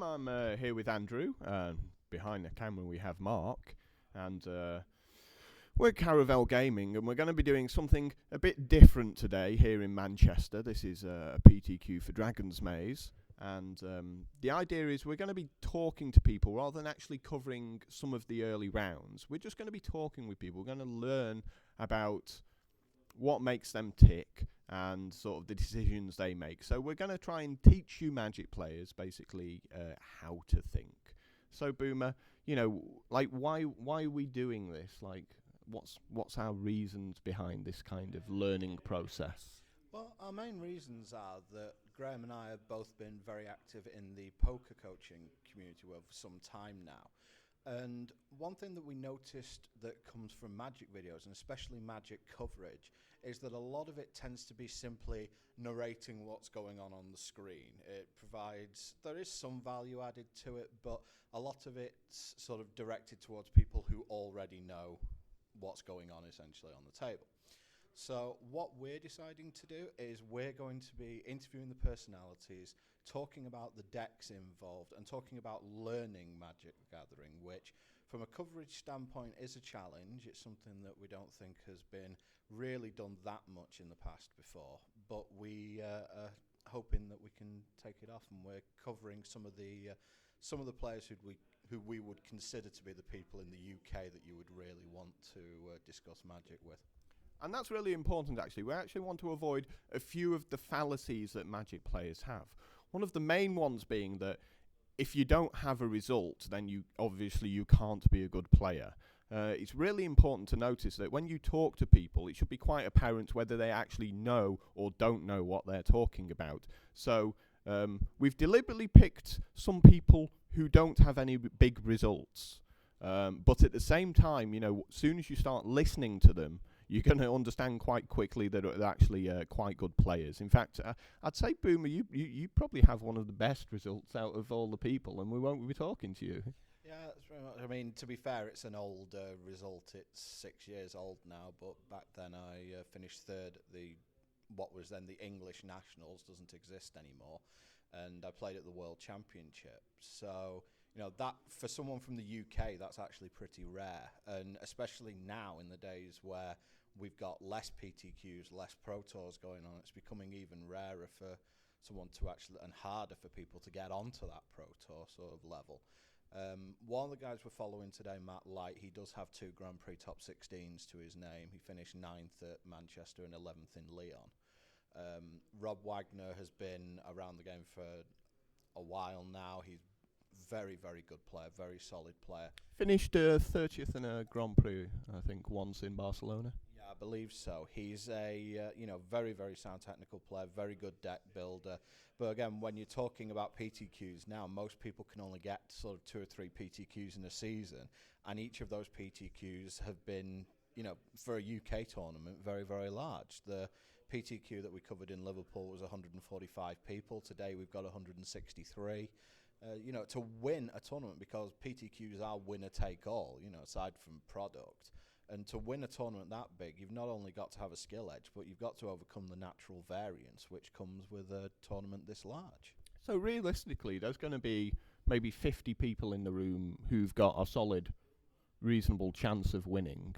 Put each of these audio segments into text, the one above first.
I'm here with Andrew. Behind the camera we have Mark, and we're Caravel Gaming, and we're going to be doing something a bit different today here in Manchester. This is a PTQ for Dragon's Maze, and the idea is we're going to be talking to people rather than actually covering some of the early rounds. We're just going to be talking with people. We're going to learn about what makes them tick and sort of the decisions they make. So we're going to try and teach you Magic players basically how to think. So Boomer, like why are we doing this? Like what's our reasons behind this kind of learning process? Well, our main reasons are that Graham and I have both been very active in the poker coaching community for some time now. And one thing that we noticed that comes from Magic videos, and especially Magic coverage, is that a lot of it tends to be simply narrating what's going on the screen. There is some value added to it, but a lot of it's sort of directed towards people who already know what's going on essentially on the table. So what we're deciding to do is we're going to be interviewing the personalities, talking about the decks involved, and talking about learning Magic gathering, which from a coverage standpoint is a challenge. It's something that we don't think has been really done that much in the past before, but we are hoping that we can take it off, and we're covering some of the players who we would consider to be the people in the UK that you would really want to discuss Magic with. And that's really important, actually. We actually want to avoid a few of the fallacies that Magic players have. One of the main ones being that if you don't have a result, then you can't be a good player. It's really important to notice that when you talk to people, it should be quite apparent whether they actually know or don't know what they're talking about. So we've deliberately picked some people who don't have any big results. But at the same time, as soon as you start listening to them, you're going to understand quite quickly that they're actually quite good players. In fact, I'd say, Boomer, you probably have one of the best results out of all the people, and we won't be talking to you. Yeah, that's very much. I mean, to be fair, it's an old result. It's 6 years old now, but back then I finished third at what was then the English Nationals, doesn't exist anymore, and I played at the World Championship. So, that for someone from the UK, that's actually pretty rare, and especially now in the days where we've got less PTQs, less Pro Tours going on, it's becoming even rarer for someone to actually, and harder for people to get onto that Pro Tour sort of level. One of the guys we're following today, Matt Light, he does have 2 Grand Prix top 16s to his name. He finished 9th at Manchester and 11th in Lyon. Rob Wagner has been around the game for a while now. He's very, very good player, very solid player. Finished 30th in a Grand Prix, I think, once in Barcelona. Yeah, I believe so. He's a very, very sound technical player, very good deck builder. But again, when you're talking about PTQs now, most people can only get sort of 2 or 3 PTQs in a season, and each of those PTQs have been, for a UK tournament, very, very large. The PTQ that we covered in Liverpool was 145 people. Today we've got 163. To win a tournament, because PTQs are winner take all, aside from product, and to win a tournament that big, you've not only got to have a skill edge, but you've got to overcome the natural variance which comes with a tournament this large. So realistically, there's going to be maybe 50 people in the room who've got a solid, reasonable chance of winning.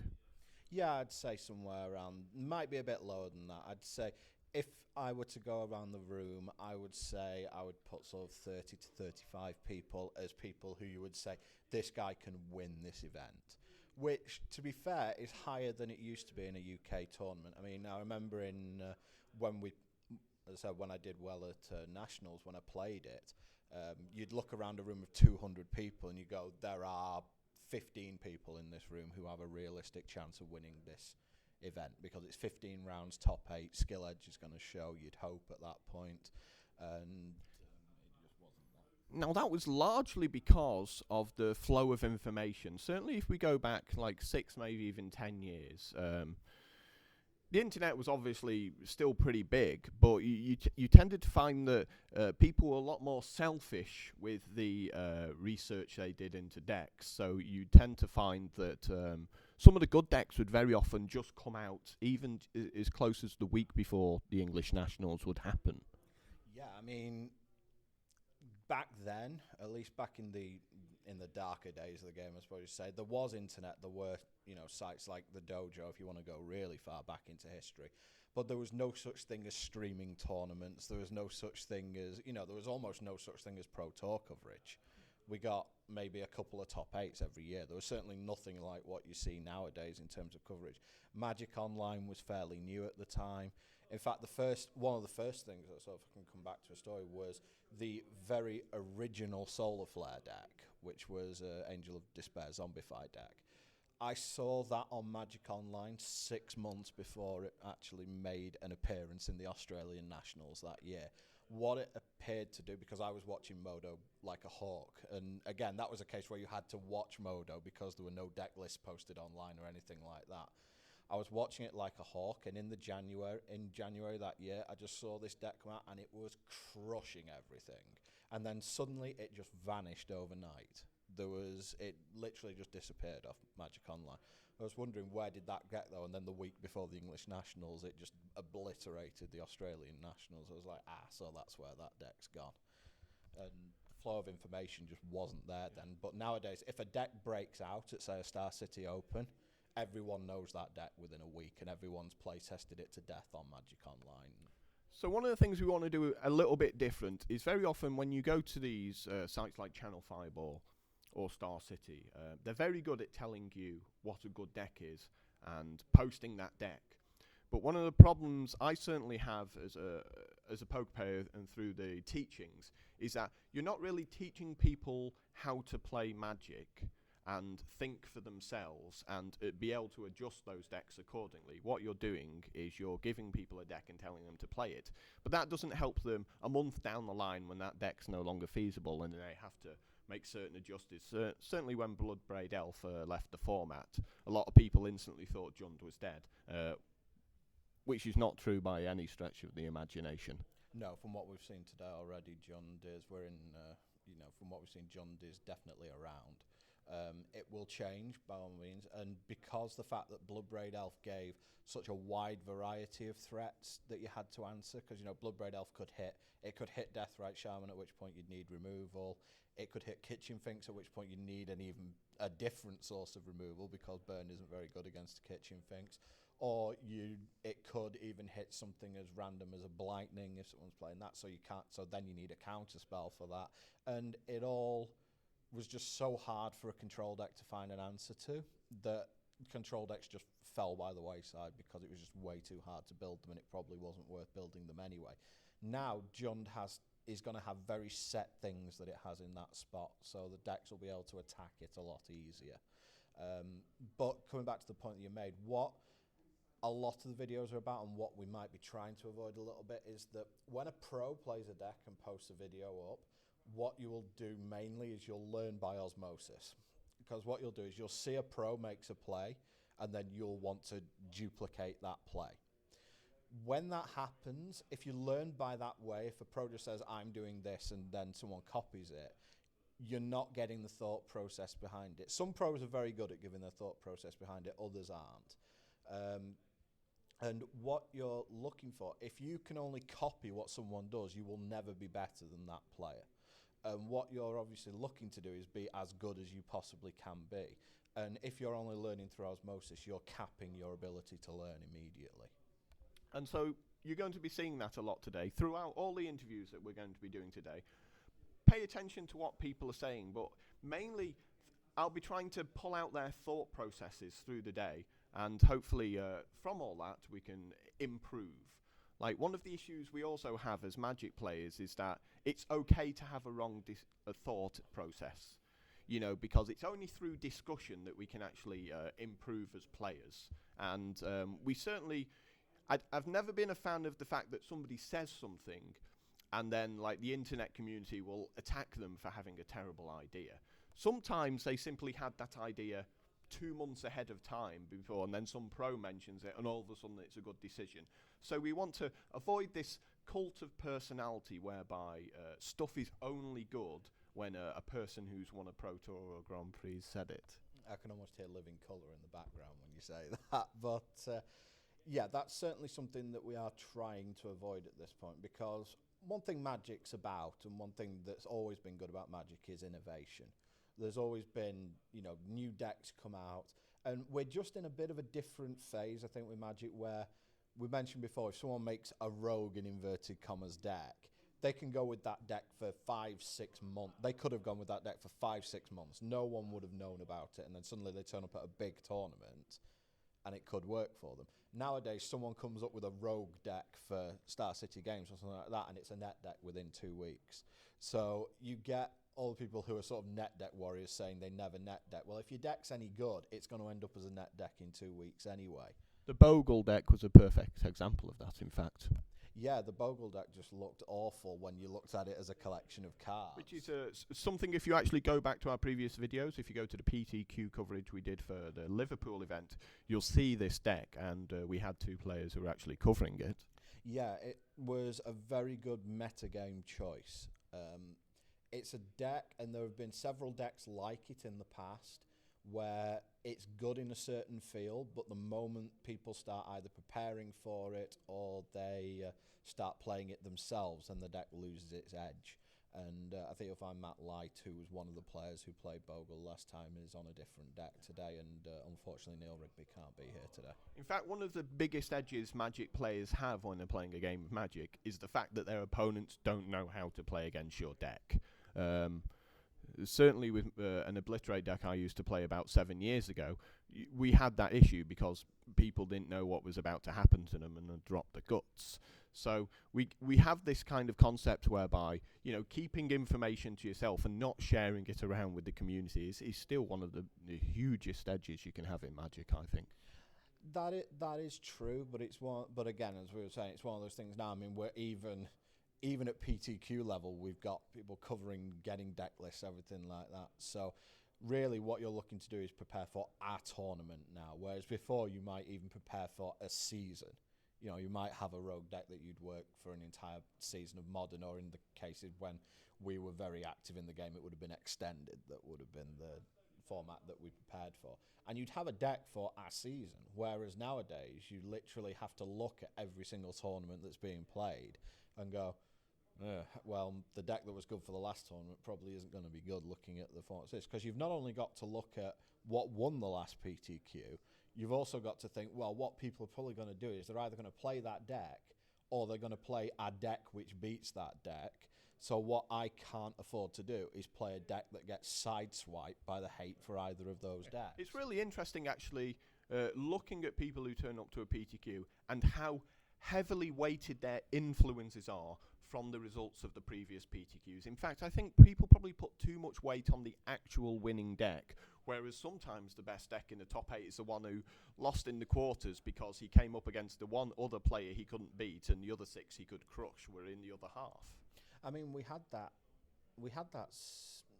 Yeah, I'd say somewhere around, might be a bit lower than that. I'd say if I were to go around the room, I would say I would put sort of 30 to 35 people as people who you would say, this guy can win this event. Which, to be fair, is higher than it used to be in a UK tournament. I mean, I remember when I did well at Nationals, when I played it, you'd look around a room of 200 people and you go, there are 15 people in this room who have a realistic chance of winning this event, because it's 15 rounds, top 8, skill edge is going to show, you'd hope, at that point, and it just wasn't that. Now, that was largely because of the flow of information. Certainly if we go back like 6, maybe even 10 years, the internet was obviously still pretty big, but you tended to find that people were a lot more selfish with the research they did into decks. So you tend to find that some of the good decks would very often just come out even as close as the week before the English Nationals would happen. Yeah, I mean, back then, at least back in the darker days of the game, I suppose you say, there was internet. There were sites like the Dojo, if you want to go really far back into history. But there was no such thing as streaming tournaments. There was no such thing as there was almost no such thing as Pro Tour coverage. We got maybe a couple of top 8s every year. There was certainly nothing like what you see nowadays in terms of coverage. Magic Online was fairly new at the time. In fact, one of the first things that sort of can come back to a story was the very original Solar Flare deck, which was Angel of Despair Zombify deck. I saw that on Magic Online 6 months before it actually made an appearance in the Australian Nationals that year. What it appeared to do, because I was watching Modo like a hawk, and again, that was a case where you had to watch Modo because there were no deck lists posted online or anything like that. I was watching it like a hawk, and in January that year, I just saw this deck come out, and it was crushing everything. And then suddenly, it just vanished overnight. It literally just disappeared off Magic Online. I was wondering, where did that get, though? And then the week before the English Nationals, it just obliterated the Australian Nationals. I was like, so that's where that deck's gone. And the flow of information just wasn't there then. But nowadays, if a deck breaks out at, say, a Star City Open, everyone knows that deck within a week, and everyone's play-tested it to death on Magic Online. So one of the things we want to do a little bit different is very often when you go to these sites like Channel 5 or Star City, they're very good at telling you what a good deck is and posting that deck. But one of the problems I certainly have as a poker player and through the teachings is that you're not really teaching people how to play Magic and think for themselves and be able to adjust those decks accordingly. What you're doing is you're giving people a deck and telling them to play it. But that doesn't help them a month down the line when that deck's no longer feasible and they have to make certain adjustments. Certainly when Bloodbraid Elf left the format, a lot of people instantly thought Jund was dead, which is not true by any stretch of the imagination. No, from what we've seen today already, Jund is, from what we've seen, Jund is definitely around. It will change by all means, and because the fact that Bloodbraid Elf gave such a wide variety of threats that you had to answer, because Bloodbraid Elf could hit Deathrite Shaman, at which point you'd need removal. It could hit Kitchen Finks, at which point you'd need a different source of removal because Burn isn't very good against Kitchen Finks. Or it could even hit something as random as a Blightning if someone's playing that, so then you need a counter spell for that, and it all was just so hard for a control deck to find an answer to that control decks just fell by the wayside because it was just way too hard to build them, and it probably wasn't worth building them anyway. Now Jund is going to have very set things that it has in that spot, so the decks will be able to attack it a lot easier. But coming back to the point that you made, what a lot of the videos are about and what we might be trying to avoid a little bit is that when a pro plays a deck and posts a video up, what you will do mainly is you'll learn by osmosis. Because what you'll do is you'll see a pro makes a play and then you'll want to duplicate that play. When that happens, if you learn by that way, if a pro just says, I'm doing this, and then someone copies it, you're not getting the thought process behind it. Some pros are very good at giving their thought process behind it, others aren't. And what you're looking for, if you can only copy what someone does, you will never be better than that player. And what you're obviously looking to do is be as good as you possibly can be. And if you're only learning through osmosis, you're capping your ability to learn immediately. And so you're going to be seeing that a lot today. Throughout all the interviews that we're going to be doing today, pay attention to what people are saying, but mainly I'll be trying to pull out their thought processes through the day, and hopefully from all that we can improve. Like, one of the issues we also have as Magic players is that it's okay to have a wrong thought process, because it's only through discussion that we can actually improve as players. And we certainly, I've never been a fan of the fact that somebody says something and then the internet community will attack them for having a terrible idea. Sometimes they simply had that idea 2 months ahead of time before, and then some pro mentions it, and all of a sudden it's a good decision. So we want to avoid this cult of personality whereby stuff is only good when a person who's won a Pro Tour or a Grand Prix said it. I can almost hear living colour in the background when you say that, but yeah, that's certainly something that we are trying to avoid at this point, because one thing Magic's about, and one thing that's always been good about Magic is innovation. There's always been, new decks come out, and we're just in a bit of a different phase, I think, with Magic, where we mentioned before, if someone makes a rogue in inverted commas deck, they can go with that deck for 5-6 months. They could have gone with that deck for 5-6 months. No one would have known about it, and then suddenly they turn up at a big tournament, and it could work for them. Nowadays, someone comes up with a rogue deck for Star City Games or something like that, and it's a net deck within 2 weeks. So you get all the people who are sort of net deck warriors saying they never net deck. Well, if your deck's any good, it's going to end up as a net deck in 2 weeks anyway. The Bogle deck was a perfect example of that, in fact. Yeah, the Bogle deck just looked awful when you looked at it as a collection of cards. Which is something, if you actually go back to our previous videos, if you go to the PTQ coverage we did for the Liverpool event, you'll see this deck, and we had 2 players who were actually covering it. Yeah, it was a very good metagame choice. It's a deck, and there have been several decks like it in the past, where it's good in a certain field, but the moment people start either preparing for it or they start playing it themselves, and the deck loses its edge. And I think you'll find Matt Light, who was one of the players who played Bogle last time, is on a different deck today, and unfortunately Neil Rigby can't be here today. In fact, one of the biggest edges Magic players have when they're playing a game of Magic is the fact that their opponents don't know how to play against your deck. Certainly with an Obliterate deck I used to play about 7 years ago, we had that issue because people didn't know what was about to happen to them and had dropped the guts. So we have this kind of concept whereby, keeping information to yourself and not sharing it around with the community is still one of the hugest edges you can have in Magic, I think. That is true, but but again, as we were saying, it's one of those things now. I mean, we're even at PTQ level, we've got people covering getting deck lists, everything like that. So really what you're looking to do is prepare for a tournament now, whereas before you might even prepare for a season. You might have a rogue deck that you'd work for an entire season of Modern, or in the cases when we were very active in the game, it would have been Extended. That would have been the format that we prepared for. And you'd have a deck for a season, whereas nowadays you literally have to look at every single tournament that's being played and go, well, the deck that was good for the last tournament probably isn't going to be good looking at the formats this, because you've not only got to look at what won the last PTQ, you've also got to think, well, what people are probably going to do is they're either going to play that deck or they're going to play a deck which beats that deck. So what I can't afford to do is play a deck that gets sideswiped by the hate for either of those decks. It's really interesting, actually, looking at people who turn up to a PTQ and how heavily weighted their influences are from the results of the previous PTQs. In fact, I think people probably put too much weight on the actual winning deck, whereas sometimes the best deck in the top 8 is the one who lost in the quarters because he came up against the one other player he couldn't beat, and the other 6 he could crush were in the other half. I mean, we had that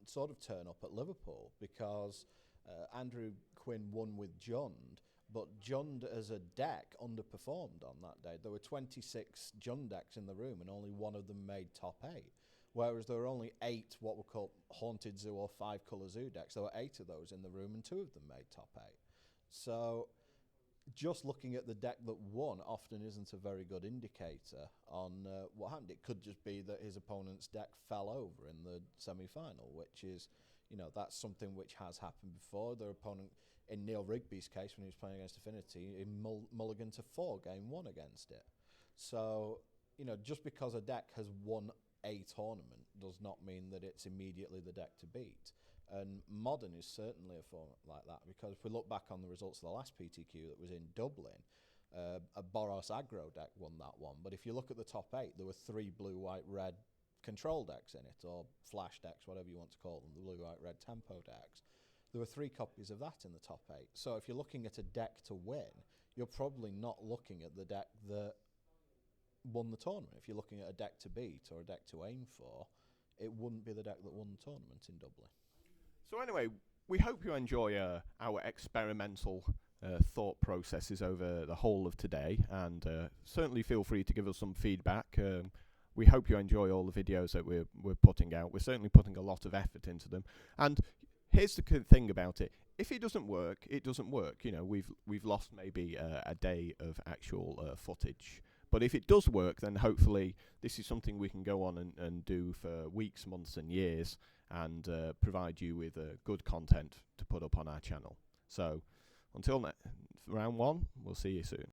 sort of turn up at Liverpool because Andrew Quinn won with Jund, but Jund as a deck underperformed on that day. There were 26 Jund decks in the room, and only one of them made top 8. Whereas there were only 8 what were called Haunted Zoo or 5-colour zoo decks. There were 8 of those in the room, and 2 of them made top 8. So just looking at the deck that won often isn't a very good indicator on what happened. It could just be that his opponent's deck fell over in the semi-final, which is, that's something which has happened before. Their opponent, in Neil Rigby's case, when he was playing against Affinity, he mulliganed to 4 game 1 against it. So, just because a deck has won a tournament does not mean that it's immediately the deck to beat. And Modern is certainly a format like that, because if we look back on the results of the last PTQ that was in Dublin, a Boros aggro deck won that one. But if you look at the top 8, there were 3 blue, white, red control decks in it, or flash decks, whatever you want to call them, the blue, white, red tempo decks. There were 3 copies of that in the top 8. So if you're looking at a deck to win, you're probably not looking at the deck that won the tournament. If you're looking at a deck to beat or a deck to aim for, it wouldn't be the deck that won the tournament in Dublin. So anyway, we hope you enjoy our experimental thought processes over the whole of today, and certainly feel free to give us some feedback. We hope you enjoy all the videos that we're putting out. We're certainly putting a lot of effort into them. And here's the good thing about it: if it doesn't work, it doesn't work. We've lost maybe a day of actual footage, But if it does work, then hopefully this is something we can go on and do for weeks, months and years, and provide you with good content to put up on our channel. So until round one, we'll see you soon.